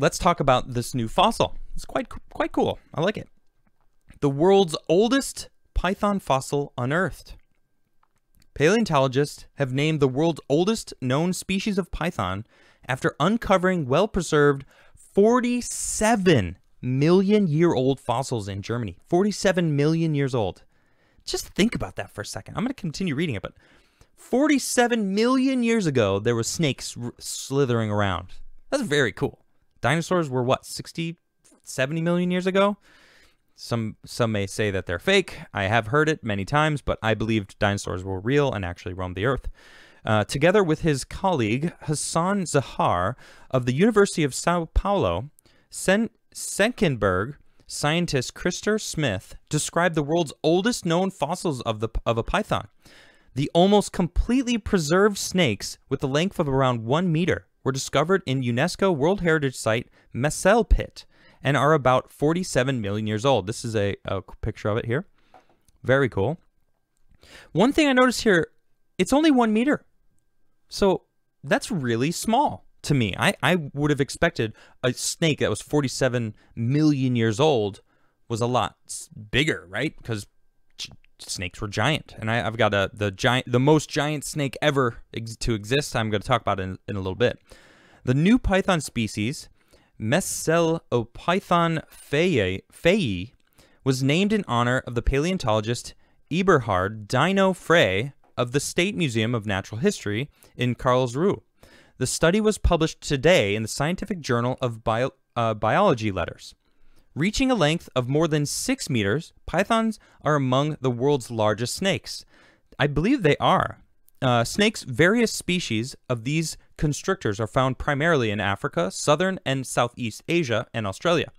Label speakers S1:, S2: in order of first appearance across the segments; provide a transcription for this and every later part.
S1: let's talk about this new fossil. It's quite cool. I like it. The world's oldest python fossil unearthed. Paleontologists have named the world's oldest known species of python after uncovering well-preserved 47 million-year-old fossils in Germany. 47 million years old. Just think about that for a second. I'm going to continue reading it, but 47 million years ago, there were snakes slithering around. That's very cool. Dinosaurs were what, 60, 70 million years ago? Some may say that they're fake. I have heard it many times, but I believed dinosaurs were real and actually roamed the earth. Together with his colleague Hassan Zahar of the University of Sao Paulo, Senckenberg scientist Christer Smith described the world's oldest known fossils of a python. The almost completely preserved snakes with a length of around 1 meter were discovered in UNESCO World Heritage Site Messel Pit and are about 47 million years old. This is a picture of it here. Very cool. One thing I noticed here, it's only 1 meter. So that's really small to me. I would have expected a snake that was 47 million years old was a lot bigger, right? Because snakes were giant. And I've got the most giant snake ever to exist. I'm going to talk about it in a little bit. The new python species, Meselopython feyi, was named in honor of the paleontologist Eberhard Dino Frey of the State Museum of Natural History in Karlsruhe. The study was published today in the Scientific Journal of Biology Letters. Reaching a length of more than 6 meters, pythons are among the world's largest snakes. I believe they are. Snakes, various species of these constrictors are found primarily in Africa, southern and southeast Asia, and Australia.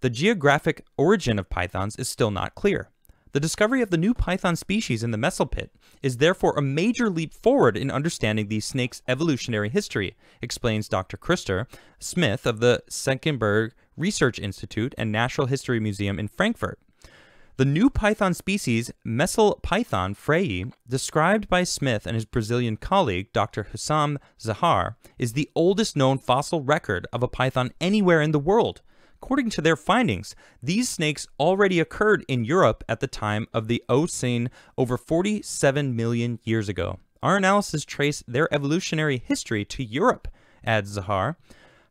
S1: The geographic origin of pythons is still not clear. The discovery of the new python species in the Messel Pit is therefore a major leap forward in understanding these snakes' evolutionary history, explains Dr. Christer Smith of the Senckenberg Research Institute and Natural History Museum in Frankfurt. The new python species, Meselopython feyi, described by Smith and his Brazilian colleague, Dr. Hussam Zahar, is the oldest known fossil record of a python anywhere in the world. According to their findings, these snakes already occurred in Europe at the time of the Eocene over 47 million years ago. Our analysis traced their evolutionary history to Europe, adds Zahar.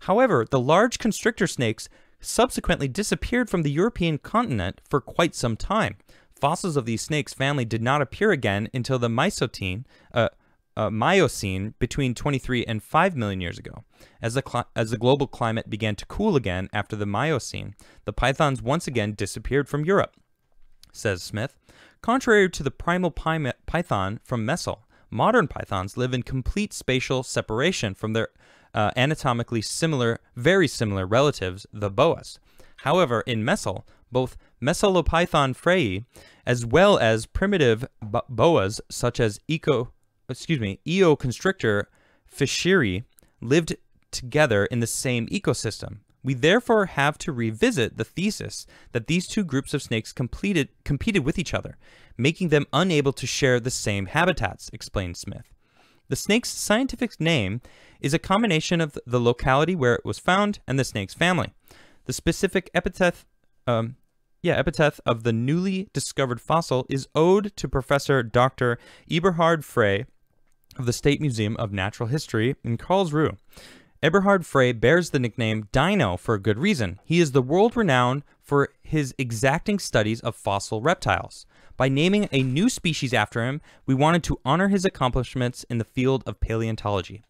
S1: However, the large constrictor snakes subsequently disappeared from the European continent for quite some time. Fossils of these snakes' family did not appear again until the Miocene between 23 and 5 million years ago. As the global climate began to cool again after the Miocene, the pythons once again disappeared from Europe, says Smith. Contrary to the primal python from Messel, modern pythons live in complete spatial separation from their anatomically very similar relatives, the boas. However, in Messel, both Meselopython feyi, as well as primitive boas such as Eoconstrictor fischeri, lived together in the same ecosystem. We therefore have to revisit the thesis that these two groups of snakes competed with each other, making them unable to share the same habitats, explained Smith. The snake's scientific name is a combination of the locality where it was found and the snake's family. The specific epithet of the newly discovered fossil is owed to Professor Dr. Eberhard Frey of the State Museum of Natural History in Karlsruhe. Eberhard Frey bears the nickname Dino for a good reason. He is the world renowned for his exacting studies of fossil reptiles. By naming a new species after him, we wanted to honor his accomplishments in the field of paleontology,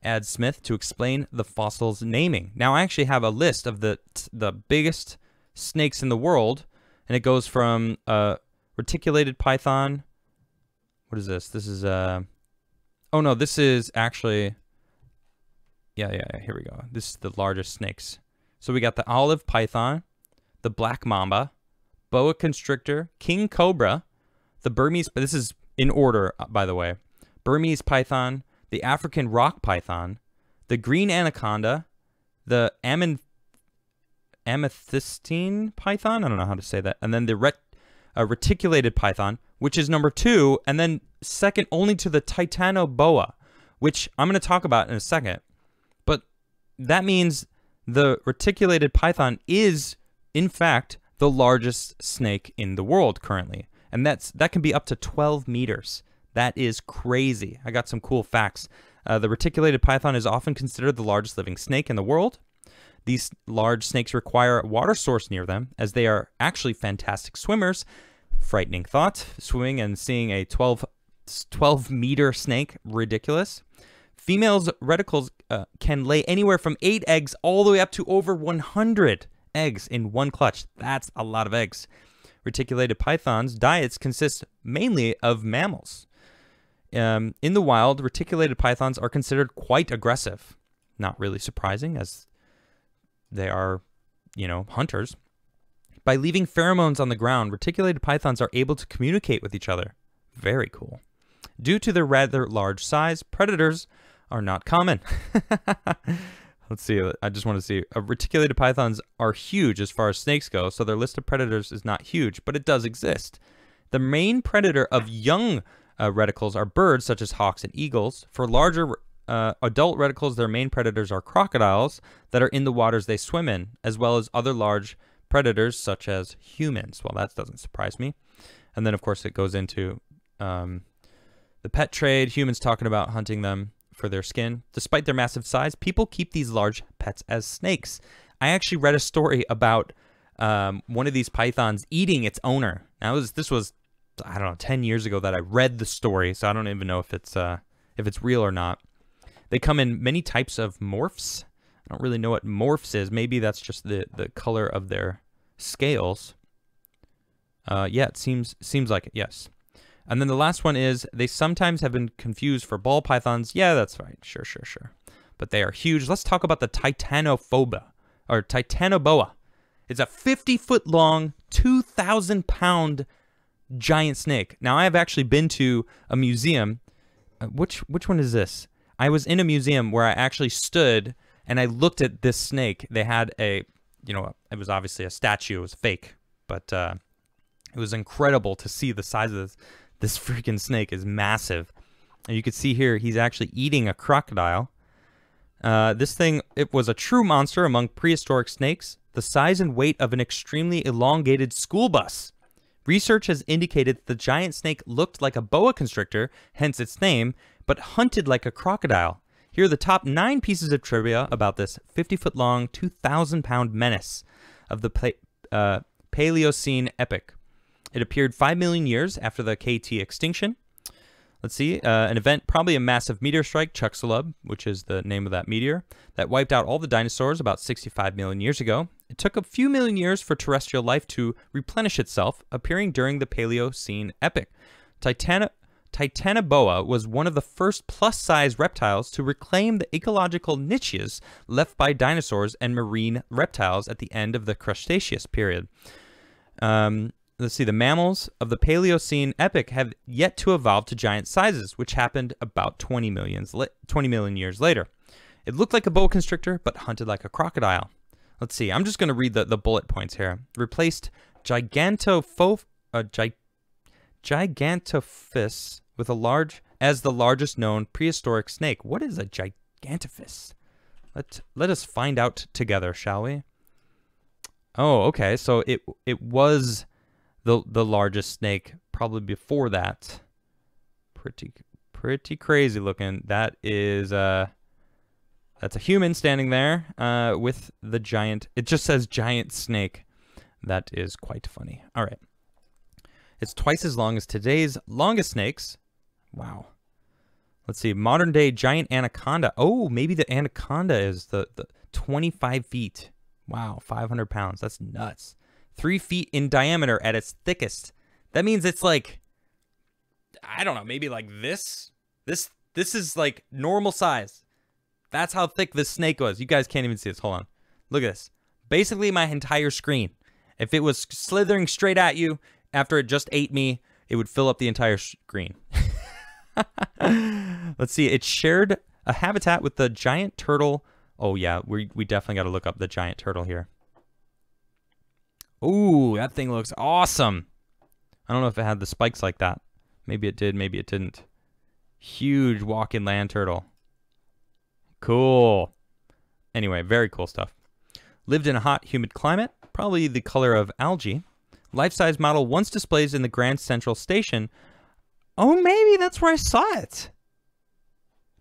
S1: adds Smith to explain the fossil's naming. Now, I actually have a list of the biggest snakes in the world, and it goes from reticulated python. What is this? This is oh no, this is actually yeah, here we go. This is the largest snakes. So we got the olive python, the black mamba, boa constrictor, king cobra, the Burmese, but this is in order, by the way, Burmese python, the African rock python, the green anaconda, the amethystine python, I don't know how to say that, and then the reticulated python, which is number 2, and then second only to the Titanoboa, which I'm going to talk about in a second. But that means The reticulated python is, in fact, the largest snake in the world currently. And that can be up to 12 meters. That is crazy. I got some cool facts. The reticulated python is often considered the largest living snake in the world. These large snakes require a water source near them, as they are actually fantastic swimmers. Frightening thought, swimming and seeing a 12-meter snake, ridiculous. Females reticles can lay anywhere from 8 eggs all the way up to over 100 eggs in one clutch. That's a lot of eggs. Reticulated pythons' diets consist mainly of mammals. In the wild, reticulated pythons are considered quite aggressive. Not really surprising, as they are, hunters. By leaving pheromones on the ground, reticulated pythons are able to communicate with each other. Very cool. Due to their rather large size, predators are not common. Let's see. I just want to see. Reticulated pythons are huge as far as snakes go, so their list of predators is not huge, but it does exist. The main predator of young reticles are birds such as hawks and eagles. For larger adult reticles, their main predators are crocodiles that are in the waters they swim in, as well as other large predators such as humans. Well, that doesn't surprise me. And then, of course, it goes into the pet trade, humans talking about hunting them for their skin. Despite their massive size, people keep these large pets as snakes. I actually read a story about one of these pythons eating its owner. Now, this was, I don't know, 10 years ago that I read the story, so I don't even know if it's real or not. They come in many types of morphs. I don't really know what morphs is. Maybe that's just the color of their scales. Yeah, it seems like it, yes. And then the last one is, they sometimes have been confused for ball pythons. Yeah, that's right. Sure. But they are huge. Let's talk about the Titanoboa. It's a 50-foot long, 2,000-pound giant snake. Now, I have actually been to a museum. Which one is this? I was in a museum where I actually stood and I looked at this snake. They had it was obviously a statue. It was fake, but it was incredible to see the size of this freaking snake. Is massive. And you can see here, he's actually eating a crocodile. This thing, it was a true monster among prehistoric snakes, the size and weight of an extremely elongated school bus. Research has indicated that the giant snake looked like a boa constrictor, hence its name, but hunted like a crocodile. Here are the top 9 pieces of trivia about this 50-foot-long, 2,000-pound menace of the Paleocene epoch. It appeared 5 million years after the KT extinction. Let's see, an event, probably a massive meteor strike, Chicxulub, which is the name of that meteor, that wiped out all the dinosaurs about 65 million years ago. It took a few million years for terrestrial life to replenish itself, appearing during the Paleocene epoch. Titanoboa was one of the first plus-size reptiles to reclaim the ecological niches left by dinosaurs and marine reptiles at the end of the Cretaceous period. Let's see, the mammals of the Paleocene epoch have yet to evolve to giant sizes, which happened about 20 million years later. It looked like a boa constrictor, but hunted like a crocodile. Let's see, I'm just going to read the bullet points here. Replaced Gigantophis with as the largest known prehistoric snake. What is a Gigantophis? Let us find out together, shall we? Oh, okay, so it was the largest snake probably before that. Pretty crazy looking. That is that's a human standing there with the giant. It just says giant snake. That is quite funny. All right. It's twice as long as today's longest snakes. Wow. Let's see. Modern day giant anaconda. Oh, maybe the anaconda is the 25 feet. Wow, 500 pounds. That's nuts. 3 feet in diameter at its thickest. That means it's like, I don't know, maybe like this. This is like normal size. That's how thick this snake was. You guys can't even see this. Hold on. Look at this. Basically my entire screen. If it was slithering straight at you after it just ate me, it would fill up the entire screen. Let's see. It shared a habitat with the giant turtle. Oh yeah, we definitely got to look up the giant turtle here. Ooh, that thing looks awesome. I don't know if it had the spikes like that. Maybe it did, maybe it didn't. Huge walk-in land turtle. Cool. Anyway, very cool stuff. Lived in a hot, humid climate, probably the color of algae. Life-size model once displayed in the Grand Central Station. Oh, maybe that's where I saw it.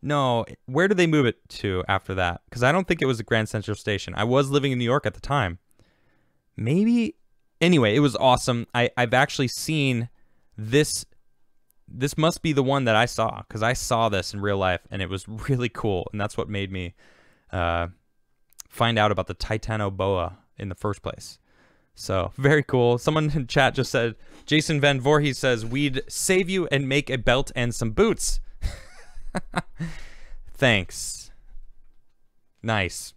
S1: No, where did they move it to after that? Because I don't think it was the Grand Central Station. I was living in New York at the time. Maybe. Anyway, it was awesome. I've actually seen this. This must be the one that I saw, because I saw this in real life, and it was really cool. And that's what made me find out about the Titanoboa in the first place. So, very cool. Someone in chat just said, Jason Van Voorhees says, we'd save you and make a belt and some boots. Thanks. Nice.